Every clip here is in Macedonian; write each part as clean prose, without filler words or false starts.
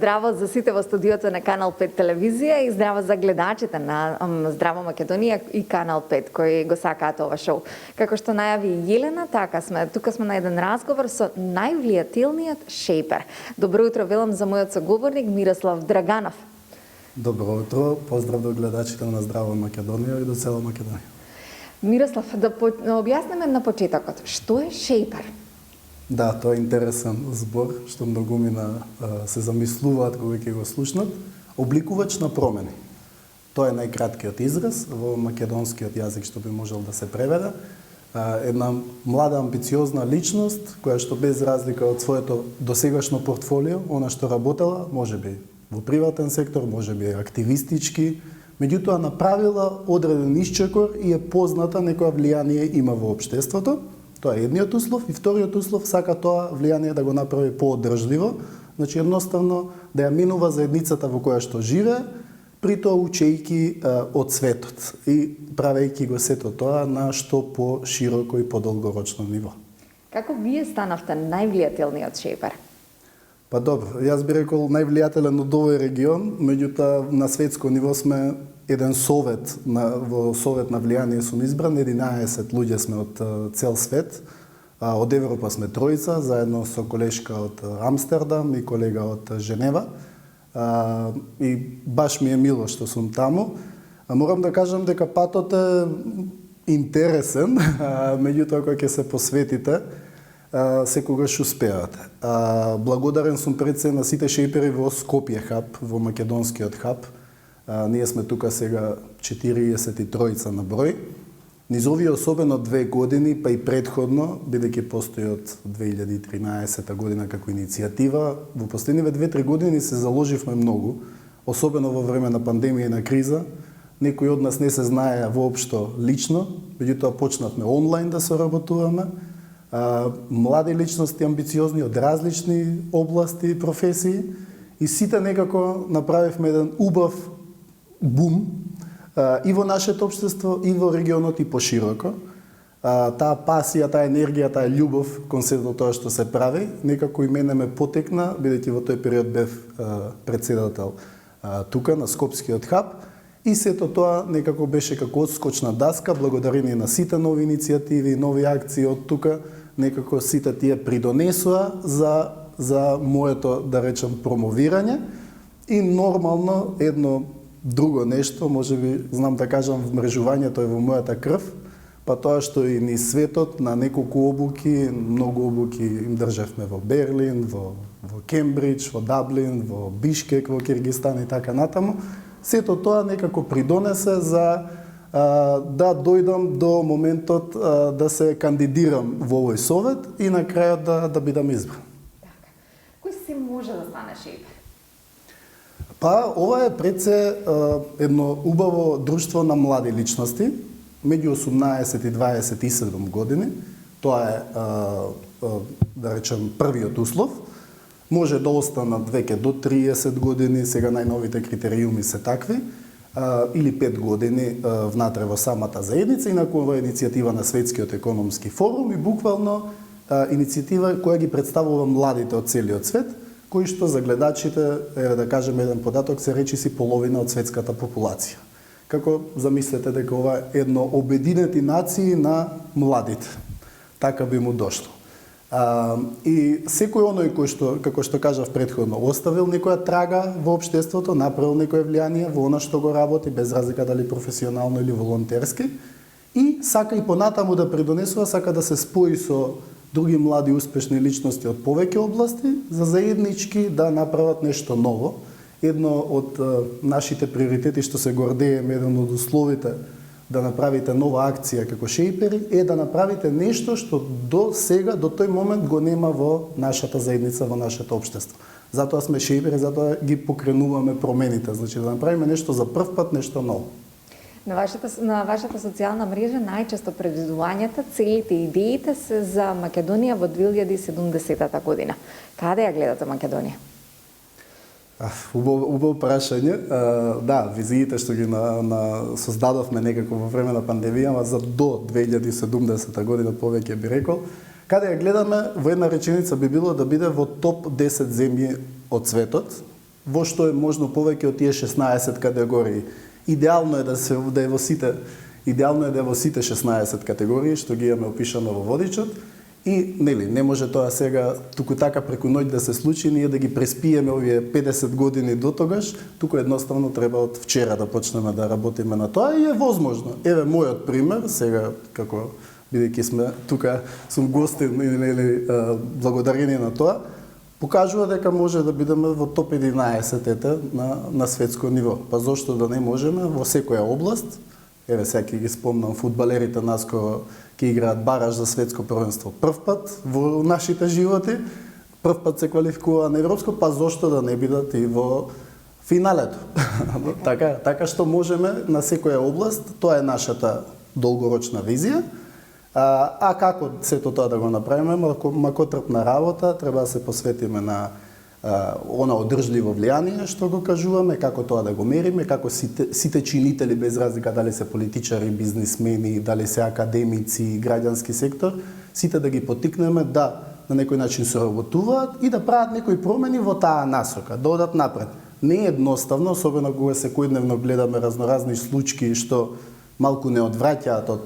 здраво за сите во студиото на Канал 5 телевизија и здраво за гледачите на Здраво Македонија и Канал 5 кои го сакаат ова шоу. Како што најави Јелена, тука сме на еден разговор со највлијателниот шејпер. Добро утро велам за мојот соговорник Мирослав Драганов. Добро утро, поздрав до гледачите на Здраво Македонија и до цела Македонија. Мирослав, да објасниме на почетокот, што е шејпер? Да, тоа е интересен збор, што многумина се замислуваат кога ќе го слушнат. Обликувач на промени. Тоа е најкраткиот израз во македонскиот јазик што би можел да се преведе. Една млада амбициозна личност, која што без разлика од своето досегашно портфолио, она што работела, можеби во приватен сектор, можеби активистички, меѓутоа направила одреден исчекор и е позната, некоја влијание има во општеството. Тоа е едниот услов и вториот услов сака тоа влијание да го направи поодржливо, значи едноставно да ја минува заедницата во која што живее, при тоа учејки од светот и правејќи го сето тоа на што по-широко и по-долгорочно ниво. Како вие станавте највлијателниот шејпер? Па добро, јас би рекол највлијателен од овој регион, меѓутоа на светско ниво сме еден совет, во совет на влијание сум избран, 11 луѓе сме од цел свет, од Европа сме тројца, заедно со колешка од Амстердам и колега од Женева. И баш ми е мило што сум таму. Морам да кажам дека патот е интересен, меѓутоа кога ќе се посветите, секогаш успеате. Благодарен сум пред се на сите шејпери во Скопје хаб, во македонскиот хаб. Ние сме тука сега 43 на број. Низ овие особено 2 години, па и предходно, бидејќи постои од 2013 година како иницијатива, во последниве 2-3 години се заложивме многу, особено во време на пандемија и на криза. Некои од нас не се знае воопшто лично, меѓутоа почнавме онлайн да соработуваме. Млади личности, амбициозни од различни области и професии и сите некако направивме еден убав бум и во нашето општество, и во регионот и пошироко. Таа пасија, таа енергија, таа љубов кон сето тоа што се прави, некако и мене ме потекна, бидејќи во тој период бев председател тука на Скопскиот хаб, и сето тоа некако беше како одскочна даска, благодарение на сите нови иницијативи, нови акции од тука, некако сите тие придонесоа за моето, да речем, промовирање и нормално едно друго нешто, можеби знам да кажам, вмрежувањето е во мојата крв, па тоа што и ни светот на неколку обуки, многу обуки им државме во Берлин, во Кембридж, во Даблин, во Бишкек, во Киргистан и така натаму, сето тоа некако придонесе за да дојдам до моментот да се кандидирам во овој совет и на крајот да бидам избран. Кој се може да стане шејпер? Па, ова е пред се едно убаво друштво на млади личности, меѓу 18 и 27 години. Тоа е, да речем, првиот услов. Може да останат веќе до 30 години, сега најновите критериуми се такви, или 5 години внатре во самата заедница, инаку ова е иницијатива на Светскиот економски форум и буквално иницијатива која ги представува младите од целиот свет, кои што за гледачите, да кажем еден податок, се речиси половина од светската популација. Како замислете дека ова е едно обединети нации на младите. Така би му дошло. И секој оној кој што, како што кажав предходно, оставил некоја трага во општеството, направил некое влијание во она што го работи, без разлика дали професионално или волонтерски, и сака и понатаму да придонесува, сака да се спои со други млади успешни личности од повеќе области, за заеднички да направат нешто ново. Едно од нашите приоритети што се гордееме, еден од условите да направите нова акција како шејпери, е да направите нешто што до сега, до тој момент го нема во нашата заедница, во нашето општество. Затоа сме шејпери, затоа ги покренуваме промените, значи да направиме нешто за прв пат, нешто ново. На вашата социјална мрежа најчесто предвидувањата, целите и идеите се за Македонија во 2070 година. Каде ја гледате Македонија? Убаво прашање. Да, визиите што ги создадовме некако во време на пандемија, ама за до 2070 година повеќе би рекол. Каде ја гледаме, во една реченица би било да биде во топ 10 земји од светот, во што е можно повеќе од тие 16 категории. Идеално е да е во сите 16 категории што ги имаме опишано во водичот. И нели не може тоа сега туку така преку ноќ да се случи, ние да ги преспиеме овие 50 години до тогаш, туку едноставно треба од вчера да почнеме да работиме на тоа и е возможно. Еве мојот пример, сега како бидејќи сме тука сум гостин нели благодарение на тоа, покажува дека може да бидеме во топ 11 на светско ниво. Па зошто да не можеме во секоја област? Еве сега ќе ги спомнам фудбалерите наскоро ќе играат бараж за светско првенство прв пат во нашите животи, прв пат се квалификува на европско, па зошто да не бидат и во финалето. така што можеме на секоја област, тоа е нашата долгорочна визија. А како сето тоа да го направиме, макотрпна работа, треба да се посветиме на она одржливо влијание, што го кажуваме, како тоа да го мериме, како сите чинители, без разлика дали се политичари, бизнисмени, дали се академици, граѓански сектор, сите да ги поттикнеме да на некој начин соработуваат и да прават некои промени во таа насока, да одат напред. Не е едноставно, особено кога секојдневно гледаме разноразни случаи што малку не одвраќаат од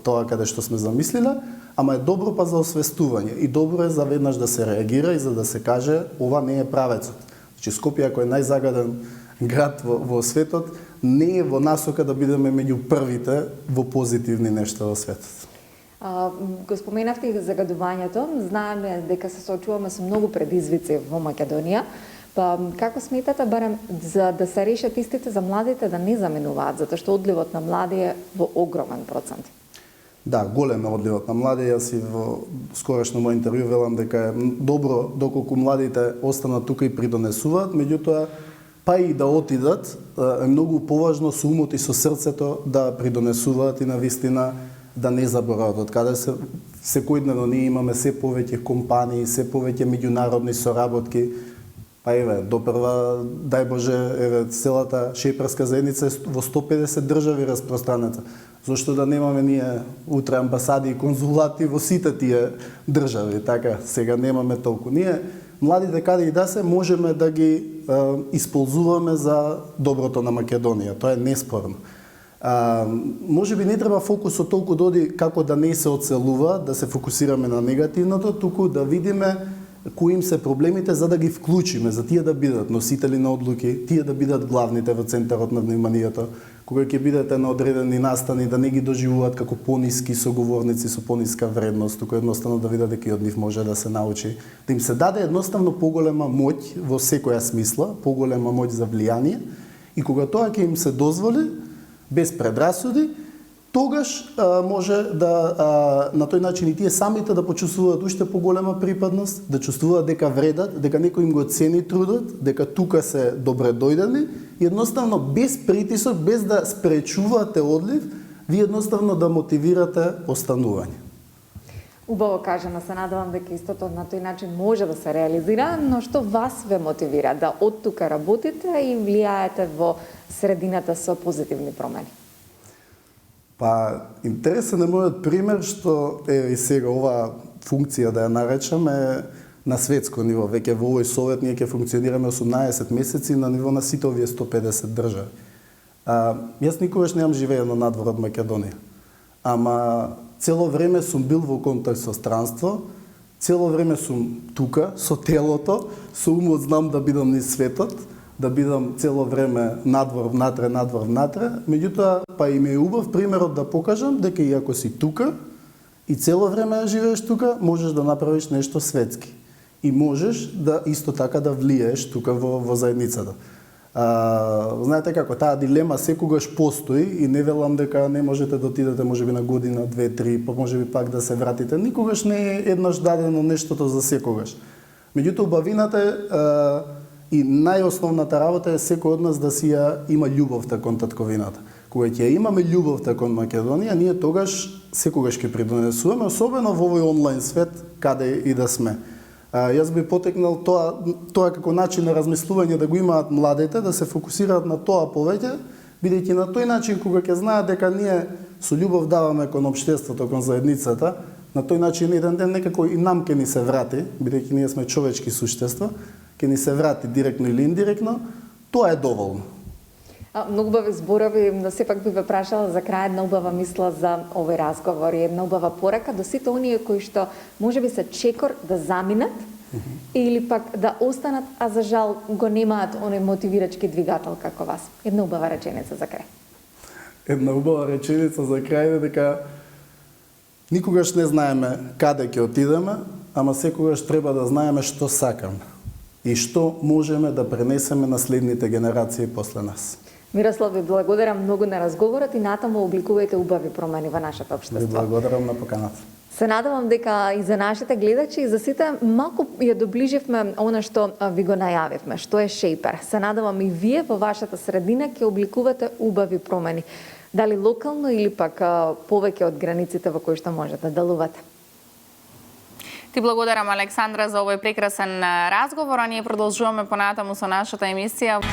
тоа каде што сме замислиле, ама е добро па за освестување и добро е за веднаш да се реагира и за да се каже ова не е правецот. Значи Скопје, ако е најзагаден град во светот, не е во насока да бидеме меѓу првите во позитивни нешта во светот. Го споменавте и загадувањето, знаеме дека се соочуваме со многу предизвици во Македонија. Па како сметате барем за да се решат истите за младите да не заменуваат, затоа што одливот на млади е во огромен процент? Да, голем е одливот на млади. Јас и во скорошно мој интервју велам дека е добро доколку младите останат тука и придонесуваат, меѓутоа па и да отидат, е многу поважно со умот и со срцето да придонесуваат и на вистина да не заборават од каде се секојдневно ние имаме се повеќе компании, се повеќе меѓународни соработки. Па еве, допрва, дај Боже, еве, целата шејпарска заедница е во 150 држави распространета. Зошто да немаме ние утре амбасади и конзулати во сите тие држави, така, сега немаме толку. Ние, младите каде и да се, можеме да ги исползуваме за доброто на Македонија, тоа е неспорно. Може би не треба фокусот толку да оди како да не се оцелува, да се фокусираме на негативното, туку да видиме кои им се проблемите за да ги вклучиме, за тие да бидат носители на одлуки, тие да бидат главните во центарот на вниманието, кога ќе бидете на одредени настани да не ги доживуваат како пониски соговорници со пониска вредност, туку едноставно да видат дека и од нив може да се научи, да им се даде едноставно поголема моќ во секоја смисла, поголема моќ за влијание и кога тоа ќе им се дозволи без предрасуди, тогаш може да на тој начин и тие самите да почувствуваат уште поголема припадност, да чувствуваат дека вредат, дека некој им го цени трудот, дека тука се добре дојдени и едноставно без притисок, без да спречувате одлив, ви едноставно да мотивирате останување. Убаво кажано, се надевам дека истото на тој начин може да се реализира, но што вас ве мотивира да од тука работите и влијаете во средината со позитивни промени? Па, интересен е мојот пример што е и сега оваа функција да ја наречам е на светско ниво. Веќе во овој совет ние ќе функционираме 18 месеци на ниво на сите овие 150 држави. Јас никогаш немам живеено надвор од Македонија. Ама цело време сум бил во контакт со странство, цело време сум тука со телото, со умот знам да бидам низ светот, да бидам цело време надвор внатре, меѓутоа па и ми е убав примерот да покажам дека и ако си тука и цело време живееш тука, можеш да направиш нешто светски. И можеш да исто така да влијаеш тука во заедницата. Знаете како, таа дилема секогаш постои и не велам дека не можете да отидете можеби на година, 2-3, па можеби пак да се вратите. Никогаш не е еднаш дадено нештото за секогаш. Меѓутоа убавината е и најосновната работа е секој од нас да си ја има љубовта кон татковината. Кога ќе имаме љубовта кон Македонија, ние тогаш секогаш ќе придонесуваме, особено во овој онлайн свет каде и да сме. Јас би потекнал тоа како начин на размислување да го имаат младите, да се фокусираат на тоа повеќе, бидејќи на тој начин кога ќе знаат дека ние со љубов даваме кон општеството, кон заедницата, на тој начин еден ден некако и нам ќе ни се врати, бидејќи ние сме човечки суштества, ќе ни се врати директно или индиректно, тоа е доволно. Многу убави зборови, но сепак би ве прашала за крај една убава мисла за овој разговор и една убава порака до сите оние кои што можеби се чекор да заминат или пак да останат, а за жал го немаат оној мотивирачки двигател како вас. Една убава реченица за крај. Една убава реченица за крај е дека никогаш не знаеме каде ќе отидеме, ама секогаш треба да знаеме што сакаме и што можеме да пренесеме на следните генерации после нас. Мирослав, ви благодарам многу на разговорот и натаму обликувајте убави промени во нашето Ви општество. благодарам на поканата. Се надевам дека и за нашите гледачи и за сите малку ја доближивме она што ви го најавивме, што е шејпер. Се надевам и вие во вашата средина ќе обликувате убави промени, дали локално или пак повеќе од границите во кои што можете да делувате. Ти благодарам, Александра, за овој прекрасен разговор, а ние продолжуваме понатаму со нашата емисија.